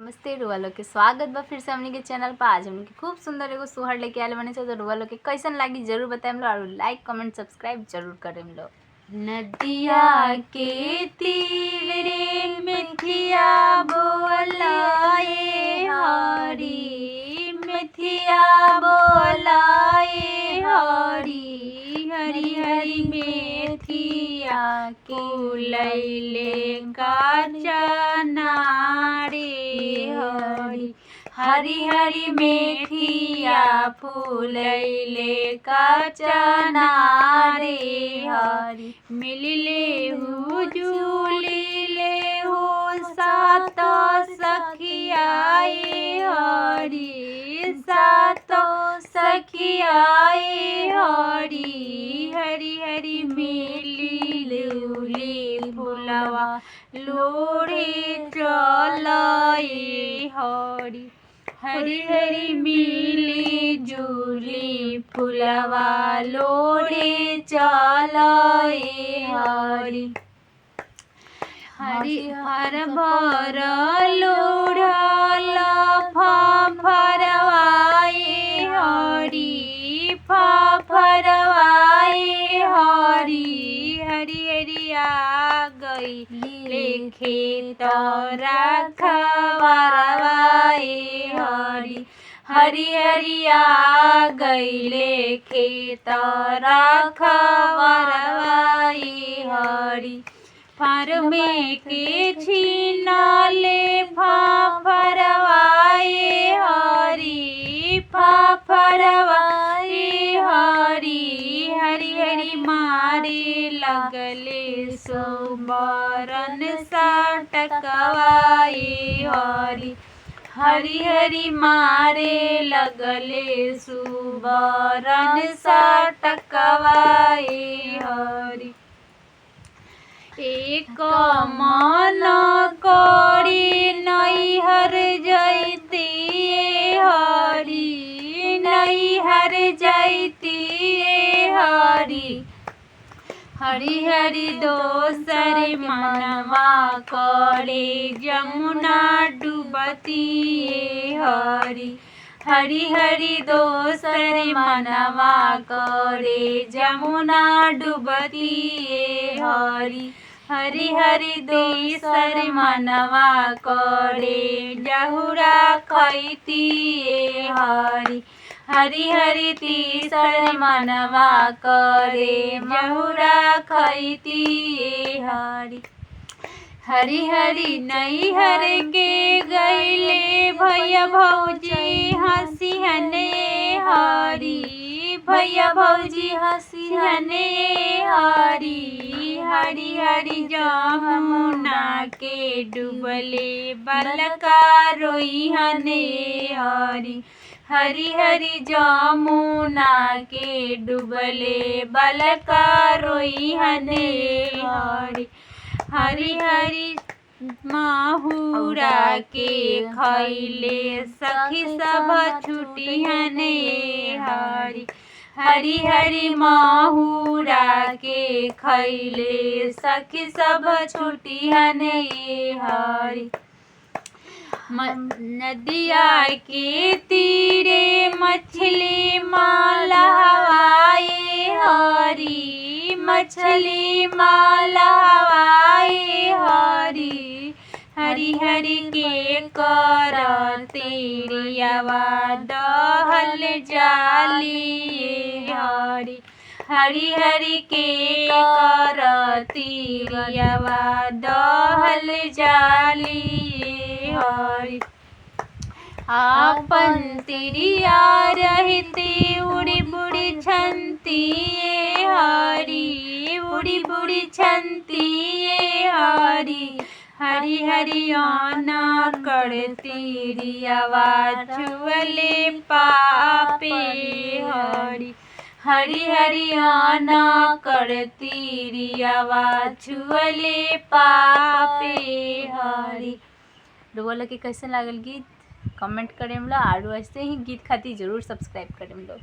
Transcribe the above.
नमस्ते रुआ लोग के स्वागत बा फिर से हमनी के चैनल पर। आज हमनी के खूब सुंदर एगो सोहर लेके आयल बने तो रुआ लोग के कैसन लागी जरूर बताएम लो और लाइक कमेंट सब्सक्राइब जरूर करेम लो। नदिया के तीरे मिठिया बोलाए हरी, मिठिया बोलाए हरी, हरी हरी मेथिया के लैले का चना रे हरी, हरी हरी मेथिया फूलैले का चना रे हरी। मिलले हु झूलिले हु सात सखियाए हरी, सात सखियाए हरी, हरी हरी मिलिले फुलवा लोढ़े चलाए हरी, हरी हरी मिली जुली फुलवा लोढ़े चलाए हरी। हरी हर भर लोढ़ल फरवाए हरी, फरवाए हरी, हरी हरी आ गई खेत रखवाए हरी, हरी हरी आ गईले खेत रखवाए हरी। फर में के छीनाले फरवाए हरी, फरवाए हरी, हरी हरी मारे लगले सुबरन सटकवाए हरी, हरी हरी मारे लगले सुबरन सटकवाए हरी। एक मन करी नैहर जैती हरी, नैहर जैती हरी, हरी हरी दोसर मनवा करे जमुना डूबती हरी, हरी हरी दोसर मनवा करे जमुना डूबती हरी, हरी हरी दोसर मनवा करे जहुरा खैती हरी, हरी हरी तीसर मनवा करे जहुरा खैती हरी। हरी हरी नैहर के गईले भैया भौजी हंसिहने हरी, भैया भौजी हंसिहने हरी, हरी हरी जमुना के डूबले बलका रोइहने हरी, हरी हरी जमुना के डूबले बलका रोइहने हरी, हरी हरी माहुरा के खैले सखी सब छुटिहने हरी, हरी हरी माहुरा के खैले सखी सब छुटिहने हरी। नदिया के तीरे मछली माला हवाए हरी, मछली माला हवाए हरी, हरी हरी के कर तेरियावा दहल जाली हरी, हरी हरी के कर तेरियावा दहल जाली हरी। आपन तिरिया रहती उड़ी बुड़ी छंती हरी, उड़ी बुड़ी छंती हरी, हरी हरी आना करती रियावा छुअले पापे हरी, हरी हरी आना करती रियावा छुअले पापे हरी। रुआ लोग के कैसे लागल गीत कमेंट करेम लो और ऐसे ही गीत खातिर जरूर सब्सक्राइब करेम लो।